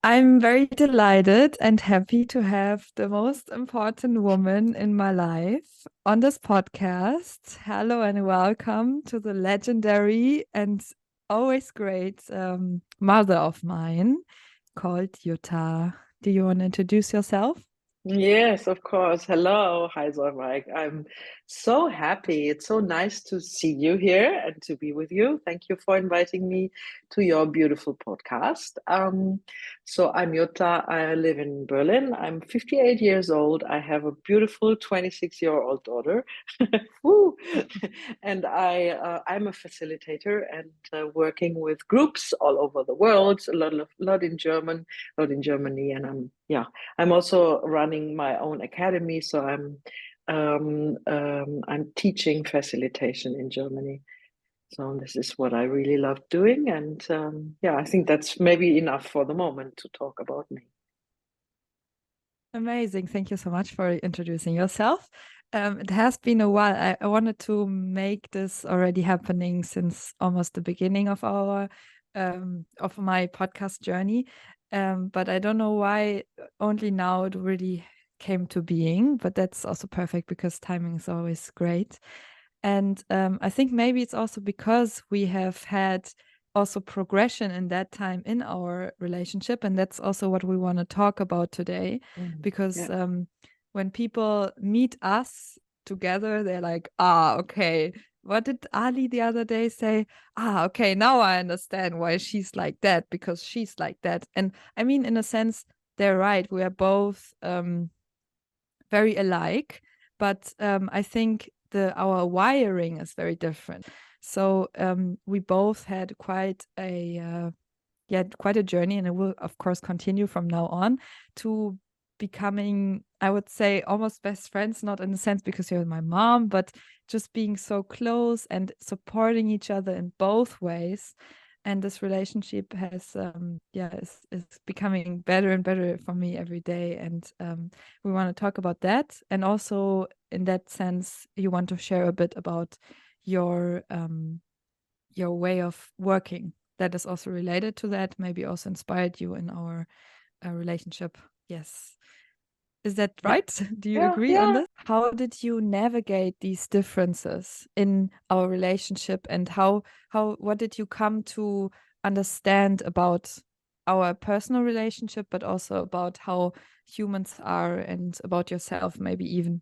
I'm very delighted and happy to have the most important woman in my life on this podcast. Hello and welcome to the legendary and always great mother of mine called Jutta. Do you want to introduce yourself? Yes, of course. Hello. Hi, Mike. I'm so happy. It's so nice to see you here and to be with you. Thank you for inviting me to your beautiful podcast. So I'm Jutta. I live in Berlin. I'm 58 years old. I have a beautiful 26-year-old daughter. Woo. And I'm a facilitator and working with groups all over the world, lot in Germany, and I'm also running my own academy, so I'm teaching facilitation in Germany. So this is what I really love doing, and I think that's maybe enough for the moment to talk about me. Amazing. Thank you so much for introducing yourself. It has been a while. I wanted to make this already happening since almost the beginning of our of my podcast journey. But I don't know why only now it really came to being, but that's also perfect because timing is always great. And I think maybe it's also because we have had also progression in that time in our relationship. And that's also what we want to talk about today. Because Yeah. when people meet us together, they're like, ah, okay. What did Ali the other day say? Ah, okay, now I understand why she's like that, because she's like that. And I mean, in a sense, they're right. We are both very alike, but I think our wiring is very different. So we both had quite a journey, and it will of course continue from now on to becoming, I would say, almost best friends, not in a sense because you're my mom, but just being so close and supporting each other in both ways. And this relationship has is becoming better and better for me every day. And we want to talk about that. And also in that sense, you want to share a bit about your your way of working that is also related to that, maybe also inspired you in our relationship. Yes. Is that Yeah. right? Do you Yeah. agree on Yeah. this? How did you navigate these differences in our relationship, and how what did you come to understand about our personal relationship, but also about how humans are and about yourself, maybe even?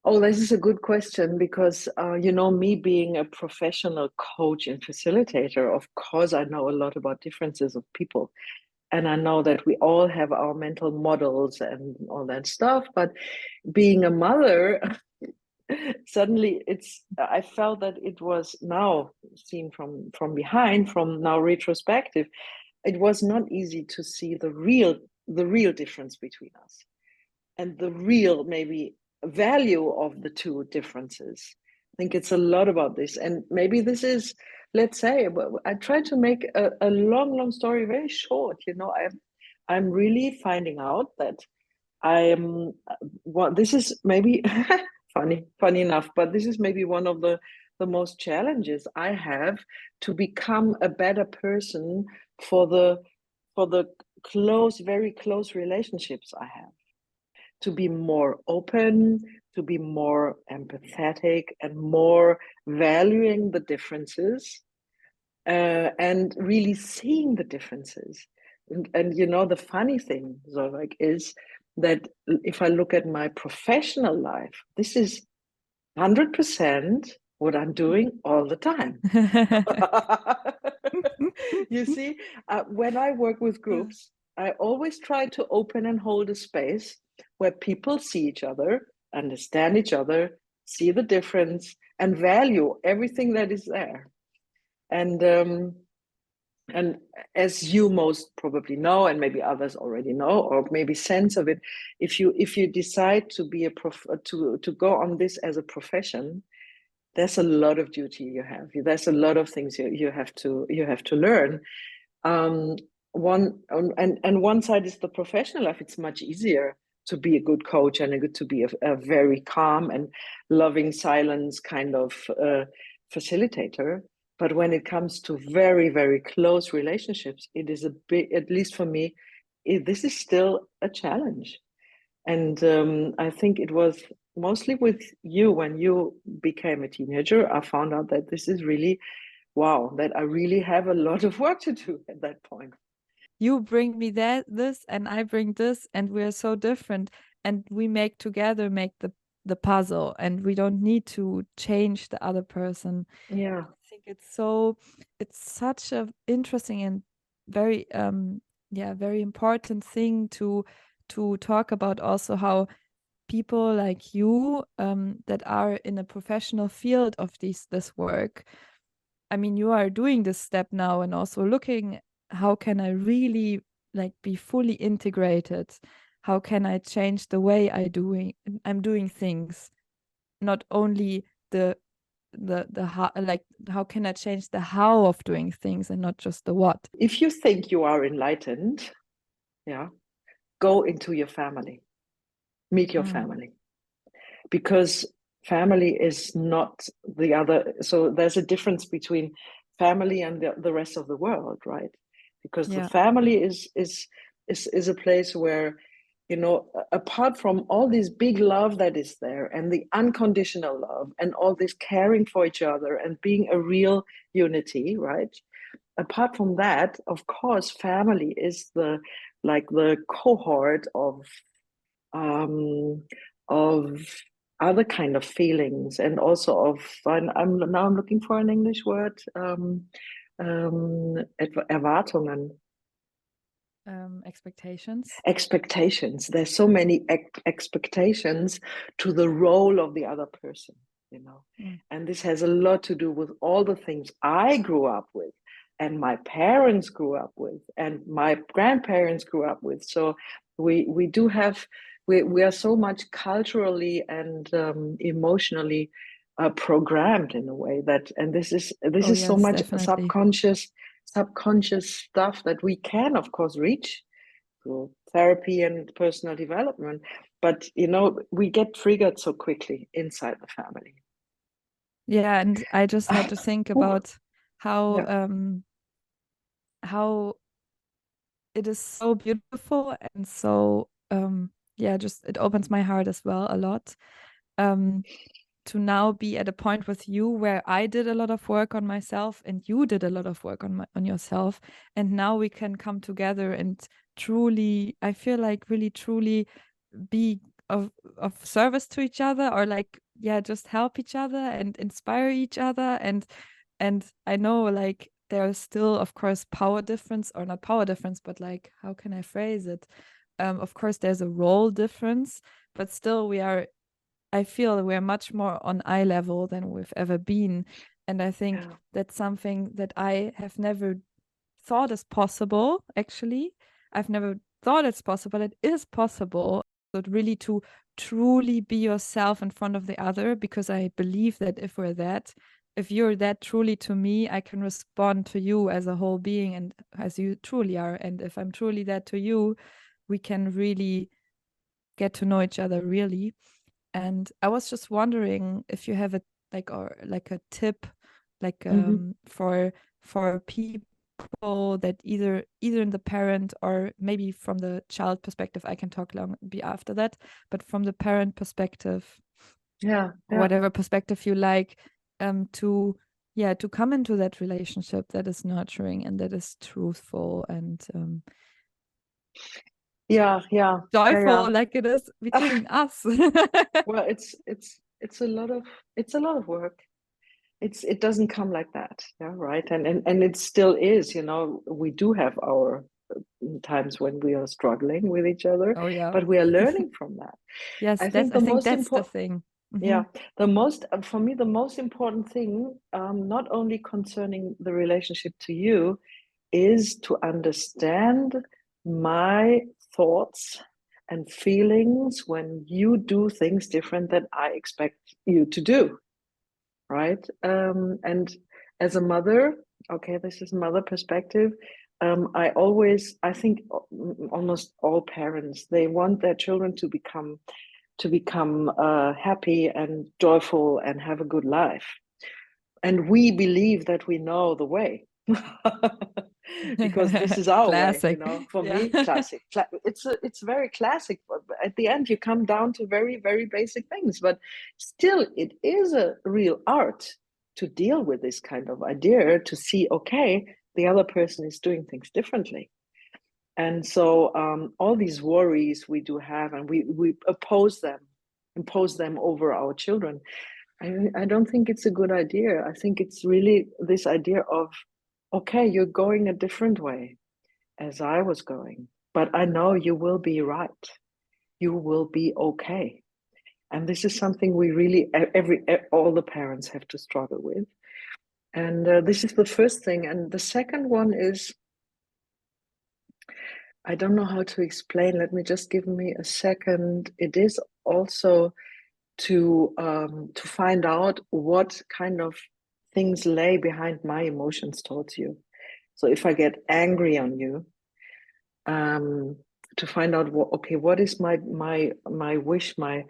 Oh, this is a good question because, me being a professional coach and facilitator, of course, I know a lot about differences of people. And I know that we all have our mental models and all that stuff. But being a mother, suddenly I felt that it was now seen from behind, from now retrospective, it was not easy to see the real difference between us and the real maybe value of the two differences. I think it's a lot about this. And maybe this is, let's say, I try to make a long story very short. I'm really finding out that I'm this is maybe funny enough, but this is maybe one of the most challenges I have to become a better person for the very close relationships I have, to be more open, to be more empathetic, and more valuing the differences, and really seeing the differences. And the funny thing, Zolvik, is that if I look at my professional life, this is 100% what I'm doing all the time. You see, when I work with groups, I always try to open and hold a space where people see each other, understand each other, see the difference, and value everything that is there. And as you most probably know, and maybe others already know, or maybe sense of it, if you decide to be to go on this as a profession, there's a lot of duty you have. There's a lot of things you have to learn. Um, and one side is the professional life. It's much easier to be a good coach and to be a very calm and loving silence kind of facilitator. But when it comes to very, very close relationships, it is a bit, at least for me, this is still a challenge. And I think it was mostly with you when you became a teenager. I found out that this is really, wow, that I really have a lot of work to do at that point. You bring me this, and I bring this, and we're so different. And we make together make the puzzle, and we don't need to change the other person. Yeah. I think it's such a interesting and very very important thing to talk about, also how people like you that are in a professional field of this work. I mean, you are doing this step now and also looking, how can I really like be fully integrated? How can I change the way I'm doing things? Not only the how, like how can I change the how of doing things and not just the what? If you think you are enlightened, yeah, go into your family, meet your Mm, family, because family is not the other. So there's a difference between family and the rest of the world, right? Because the yeah. family is a place where, you know, apart from all this big love that is there and the unconditional love and all this caring for each other and being a real unity, right? Apart from that, of course, family is the like the cohort um, of other kind of feelings and also of I'm looking for an English word, Erwartungen. Expectations. Expectations. There's so many expectations to the role of the other person, you know. Mm. And this has a lot to do with all the things I grew up with and my parents grew up with and my grandparents grew up with. So we do have we are so much culturally and emotionally programmed in a way that, and this Oh is so yes, much definitely. subconscious stuff that we can of course reach through therapy and personal development. But you know, we get triggered so quickly inside the family. Yeah, and I just had to think Ooh, about how yeah, how it is so beautiful and so yeah, just it opens my heart as well a lot. Um to now be at a point with you where I did a lot of work on myself and you did a lot of work on yourself, and now we can come together and truly, I feel like really truly be of service to each other, or like yeah, just help each other and inspire each other. And I know like there's still of course power difference, or not power difference, but like how can I phrase it? Of course there's a role difference, but still I feel we're much more on eye level than we've ever been. And I think yeah, that's something that I have never thought is possible, actually. I've never thought it's possible. It is possible. So really to truly be yourself in front of the other, because I believe that if you're that truly to me, I can respond to you as a whole being and as you truly are. And if I'm truly that to you, we can really get to know each other really. And I was just wondering if you have a like or like a tip, like mm-hmm. for people that either in the parent or maybe from the child perspective. I can talk long be after that, but from the parent perspective, Yeah, or yeah, whatever perspective you like, to yeah, to come into that relationship that is nurturing and that is truthful and yeah, yeah, yeah, joyful like it is yeah. between us. Well, it's a lot of work. It doesn't come like that, yeah, right? And it still is, you know, we do have our times when we are struggling with each other, Oh yeah. but we are learning from that. Yes, I think I the think most that's the important, thing. yeah, Hmm. the most for me, the most important thing, not only concerning the relationship to you, is to understand my thoughts and feelings when you do things different than I expect you to do, right? And as a mother, okay, this is mother perspective. I think almost all parents, they want their children to become happy and joyful and have a good life. And we believe that we know the way. Because this is our way, Classic. for Yeah. me, classic. It's very classic, but at the end you come down to very, very basic things. But still, it is a real art to deal with this kind of idea, to see, okay, the other person is doing things differently. And so all these worries we do have, and we impose them over our children. I don't think it's a good idea. I think it's really this idea of, okay, you're going a different way as I was going, but I know you will be right. You will be okay. And this is something we really, all the parents have to struggle with. And this is the first thing. And the second one is, I don't know how to explain. Let me just give me a second. It is also to find out what kind of things lay behind my emotions towards you. So if I get angry on you, to find out what is my wish, my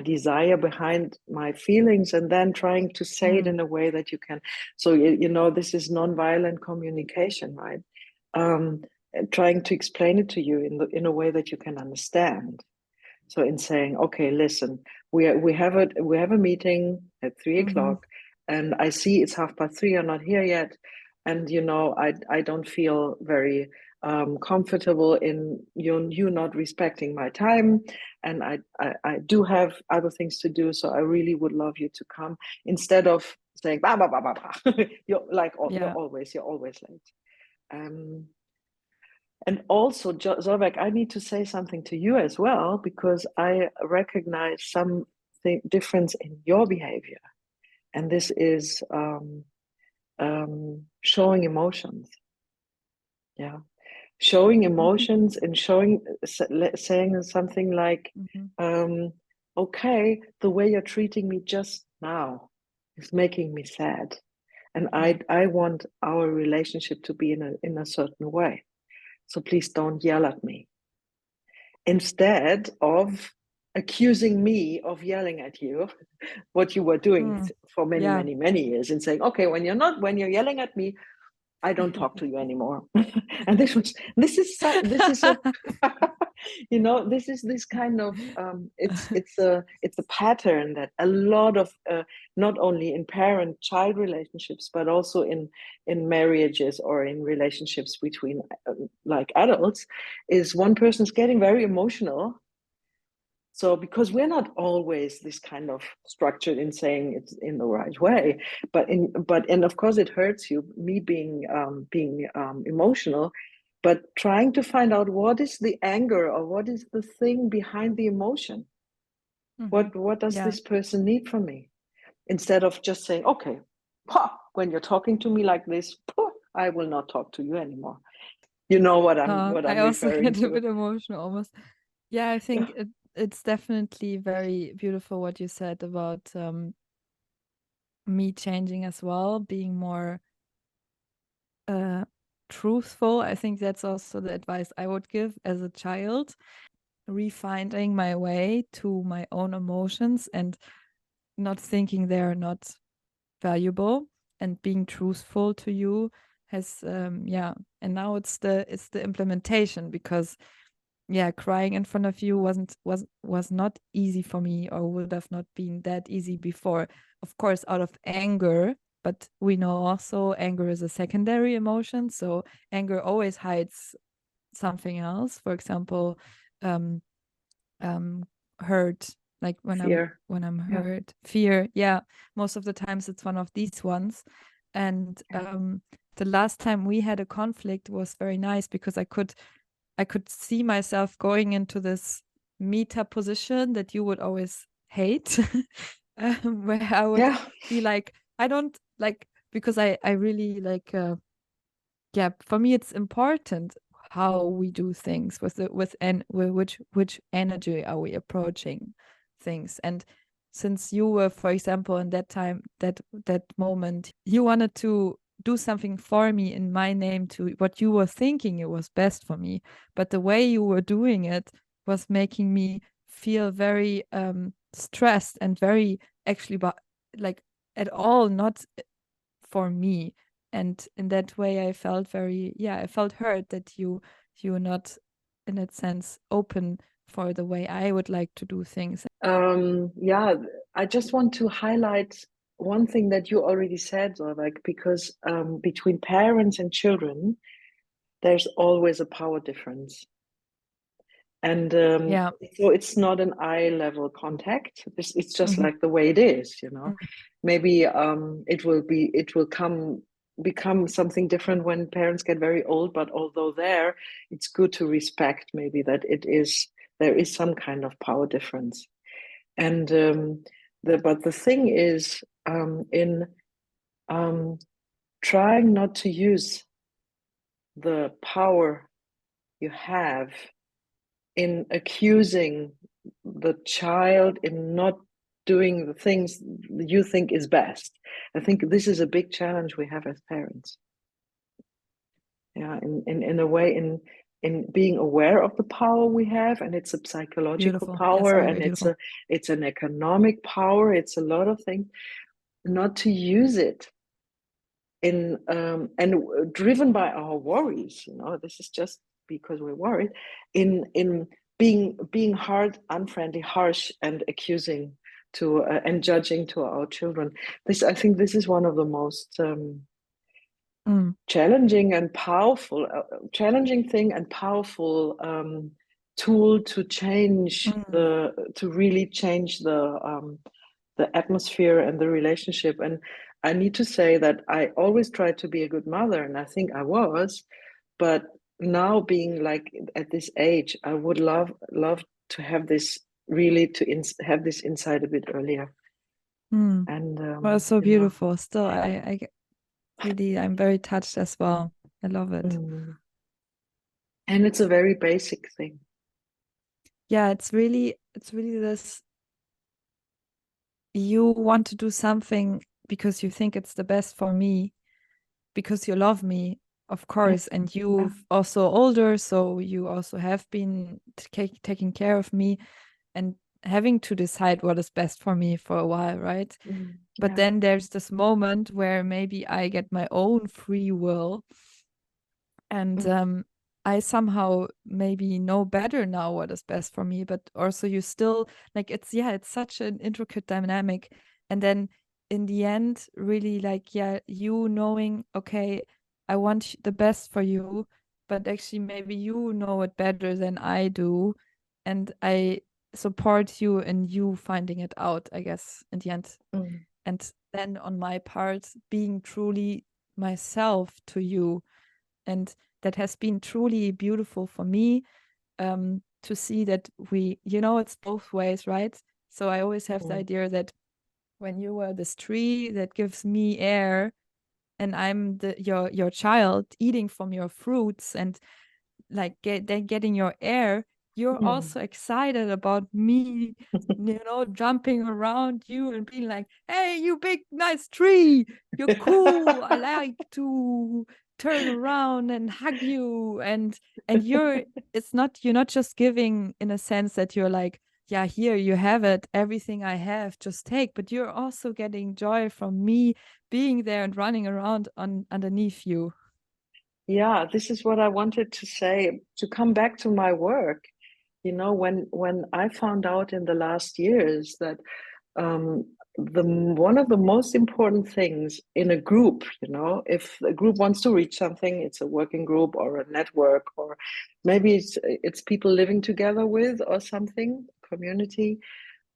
desire behind my feelings, and then trying to say it in a way that you can. So this is nonviolent communication, right? Trying to explain it to you in a way that you can understand. So in saying, okay, listen, we have a meeting at 3 o'clock, and I see it's 3:30. You're not here yet, and I don't feel very comfortable in you not respecting my time, and I do have other things to do. So I really would love you to come, instead of saying bah, bah, bah, bah, bah. You're like, oh, Yeah. you're always late. And also, Zolbeck, I need to say something to you as well, because I recognize some difference in your behavior. And this is showing emotions. Yeah. Showing emotions and saying something like, okay, the way you're treating me just now is making me sad. And I want our relationship to be in a certain way. So please don't yell at me. Instead of accusing me of yelling at you, what you were doing for many, many, many years, and saying, okay, when you're yelling at me, I don't talk to you anymore. And this is a this is this kind of it's a pattern that a lot of not only in parent-child relationships, but also in marriages or in relationships between like adults, is one person's getting very emotional. So because we're not always this kind of structured in saying it's in the right way, and of course it hurts you, me being emotional, but trying to find out what is the anger or what is the thing behind the emotion. What does this person need from me? Instead of just saying, okay, when you're talking to me like this, I will not talk to you anymore. You know what I'm I also referring get a to. bit emotional almost. Yeah, I think it's definitely very beautiful what you said about me changing as well, being more truthful. I think that's also the advice I would give as a child, refinding my way to my own emotions and not thinking they're not valuable, and being truthful to you has and now it's the implementation, because crying in front of you was not easy for me, or would have not been that easy before, of course, out of anger. But we know also anger is a secondary emotion, so anger always hides something else. For example, hurt, like when Fear. I'm hurt, fear. Yeah, most of the times it's one of these ones. And the last time we had a conflict was very nice, because I could see myself going into this meta position that you would always hate, where I would be like, I don't like, because I really like, for me it's important how we do things with which energy are we approaching things. And since you were, for example, in that time, that moment, you wanted to do something for me in my name, to what you were thinking it was best for me, but the way you were doing it was making me feel very stressed, and very, actually, but like, at all not for me. And in that way I felt I felt hurt that you're not in that sense open for the way I would like to do things. Yeah, I just want to highlight one thing that you already said, or like, because between parents and children, there's always a power difference. And Yeah. so it's not an eye level contact. It's just Mhm. like the way it is, you know. Mm. Maybe it will become something different when parents get very old, but although there, it's good to respect maybe that there is some kind of power difference. And but the thing is, in um, trying not to use the power you have in accusing the child in not doing the things you think is best. I think this is a big challenge we have as parents. Yeah, in a way, in being aware of the power we have, and it's a psychological Beautiful. Yes, power, very and beautiful. it's an economic power, it's a lot of things, not to use it in and driven by our worries, you know, this is just because we're worried, in being hard, unfriendly, harsh, and accusing to and judging to our children. This, I think, this is one of the most Mm. challenging and powerful challenging thing and powerful tool to change Mm. to really change the atmosphere and the relationship. And I need to say that I always tried to be a good mother, and I think I was, but now being like at this age, I would love to have this, really to have this insight a bit earlier. Mm. And Well, so you know, beautiful. Still, really, I'm very touched as well. I love it. mm, and it's a very basic thing. Yeah, it's really this, you want to do something because you think it's the best for me, because you love me, of Yeah, course, and yeah. you also older, so you also have been taking care of me and having to decide what is best for me for a while, right? But Yeah. then there's this moment where maybe I get my own free will, and Mm, I somehow maybe know better now what is best for me, but also you still like, it's such an intricate dynamic. And then in the end, really, like, you knowing, okay, I want the best for you, but actually maybe you know it better than I do, and I support you in you finding it out, I guess, in the end. mm, And then on my part, being truly myself to you. And that has been truly beautiful for me, to see that it's both ways, right? So I always have the mm, idea that when you are this tree that gives me air, and I'm your child eating from your fruits, and like then getting your air, you're mm. also excited about me, jumping around you and being like, hey, you big nice tree, you're cool, I like to turn around and hug you. And you're not just giving in a sense that you're like, yeah, here you have it, everything I have, just take, but you're also getting joy from me being there and running around underneath you. Yeah, this is what I wanted to say, to come back to my work. You know, when I found out in the last years that um, the one of the most important things in a group, you know, if a group wants to reach something, it's a working group or a network, or maybe it's people living together with or something, community.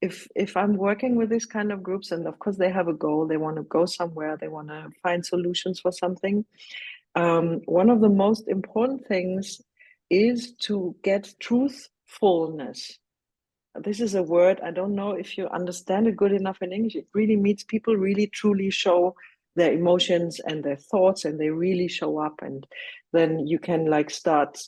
If I'm working with this kind of groups, and of course they have a goal, they want to go somewhere, they want to find solutions for something. One of the most important things is to get truthfulness. This is a word, I don't know if you understand it good enough in English. It really means people really truly show their emotions and their thoughts, and they really show up, and then you can like start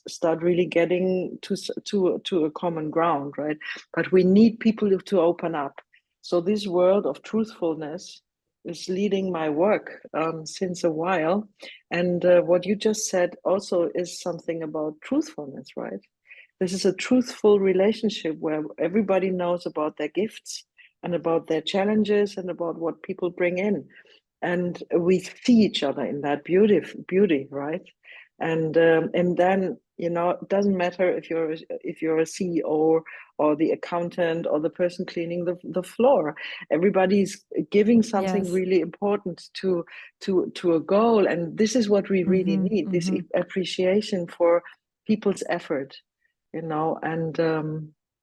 really getting to a common ground, right? But we need people to open up. So this world of truthfulness is leading my work since a while. And what you just said also is something about truthfulness, right? This is a truthful relationship where everybody knows about their gifts and about their challenges and about what people bring in. and we see each other in that beauty, right? And then, it doesn't matter if you're a CEO or the accountant or the person cleaning the floor. Everybody's giving something Yes. really important to a goal, and this is what we really need, this appreciation for people's effort, and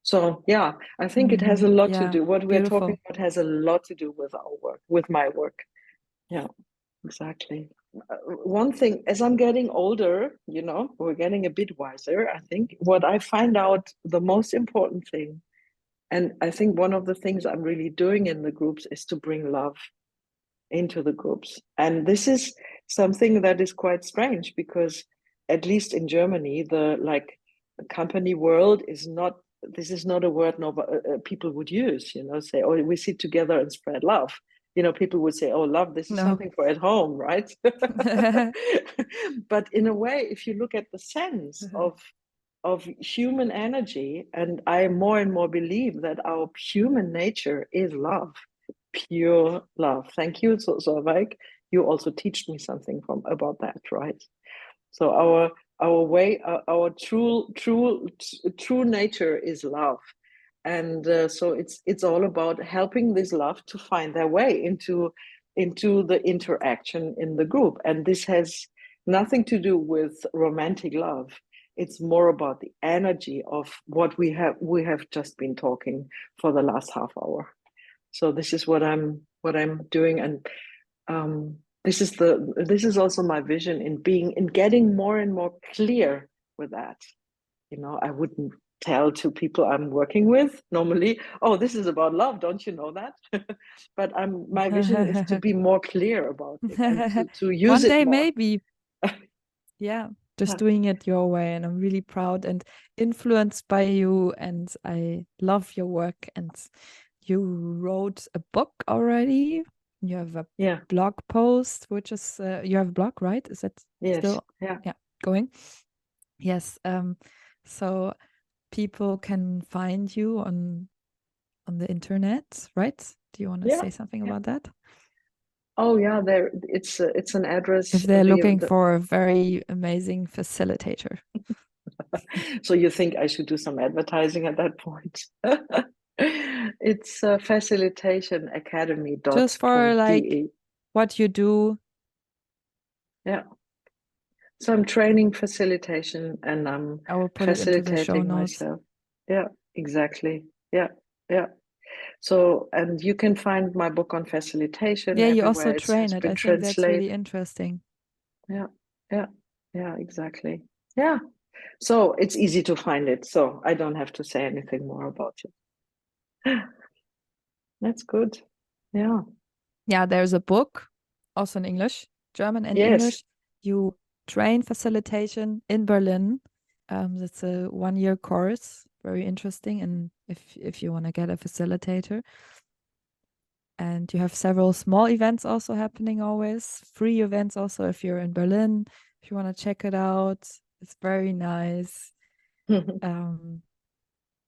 so yeah, I think it has a lot to Yeah. do. What we're talking Beautiful. about has a lot to do with our work, with my work. Yeah, exactly. One thing, as I'm getting older, we're getting a bit wiser. I think what I find out the most important thing, and I think one of the things I'm really doing in the groups is to bring love into the groups. And this is something that is quite strange because, at least in Germany, the company world is not. This is not a word no, people would use. Say, "Oh, we sit together and spread love." People would say, "Oh, love. This is No. something for at home, right?" But in a way, if you look at the sense of human energy, and I more and more believe that our human nature is love, pure love. Thank you, Solveig. You also teach me something about that, right? So our way, our true nature is love, and so it's all about helping this love to find their way into the interaction in the group, and this has nothing to do with romantic love. It's more about the energy of what we have just been talking for the last half hour. So this is what I'm doing, and this is also my vision in getting more and more clear with that. I wouldn't tell to people I'm working with normally, "Oh, this is about love, don't you know that?" But my vision is to be more clear about it and to use One it day, more. maybe. Yeah, just Yeah. doing it your way. And I'm really proud and influenced by you. And I love your work. And you wrote a book already. You have a Yeah. blog post, which is, you have a blog, right? Is that Yes. still, Yeah. yeah, going? Yes. So people can find you on the internet, right? Do you want to Yeah. say something Yeah. about that? Oh yeah, it's an address. If they're looking for a very amazing facilitator. So you think I should do some advertising at that point? It's Just for like facilitationacademy.de. what you do. Yeah. So I'm training facilitation and I'm I will put it into the show facilitating notes. myself. Yeah, exactly. Yeah, yeah. So, and you can find my book on facilitation Yeah, you also everywhere. It train has it. I been think that's really translated. interesting. Yeah, yeah, yeah, exactly. Yeah. So it's easy to find it. So I don't have to say anything more about it. That's good. Yeah. Yeah, there's a book, also in English, German and Yes. English. You train facilitation in Berlin. That's a 1 year course, very interesting. And if you want to get a facilitator, and you have several small events also happening always, free events also if you're in Berlin, if you want to check it out. It's very nice. Um,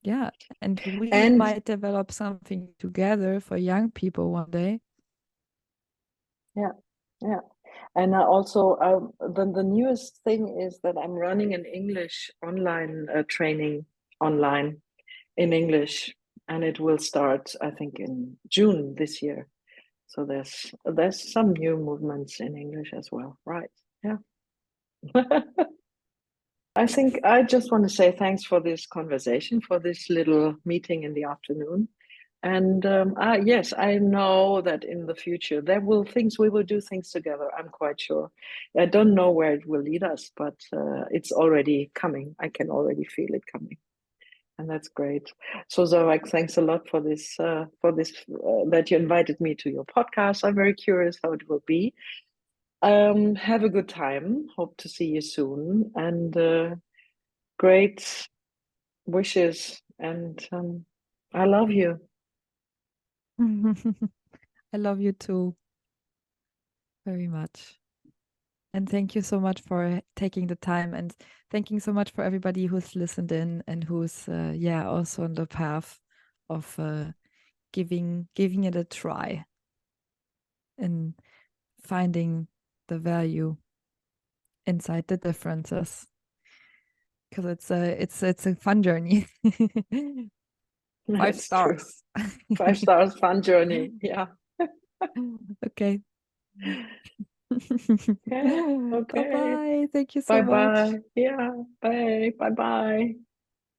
yeah, and we And might develop something together for young people one day. yeah, yeah. And I also, the newest thing is that I'm running an English online training online in English, and it will start, I think, in June this year. So there's some new movements in English as well, right? Yeah. I think I just want to say thanks for this conversation, for this little meeting in the afternoon. And yes, I know that in the future we will do things together. I'm quite sure. I don't know where it will lead us, but it's already coming. I can already feel it coming, and that's great. So Zarek, thanks a lot for this. That you invited me to your podcast. I'm very curious how it will be. Have a good time. Hope to see you soon, and great wishes. And I love you. I love you too very much. And thank you so much for taking the time, and thanking so much for everybody who's listened in and who's yeah, also on the path of giving it a try. And finding the value inside the differences, because it's a fun journey. 5 That's true. stars. 5 stars, fun journey. Yeah. Okay. Okay. Okay. Bye-bye. Thank you so Bye much. bye. Yeah. Bye. Bye bye.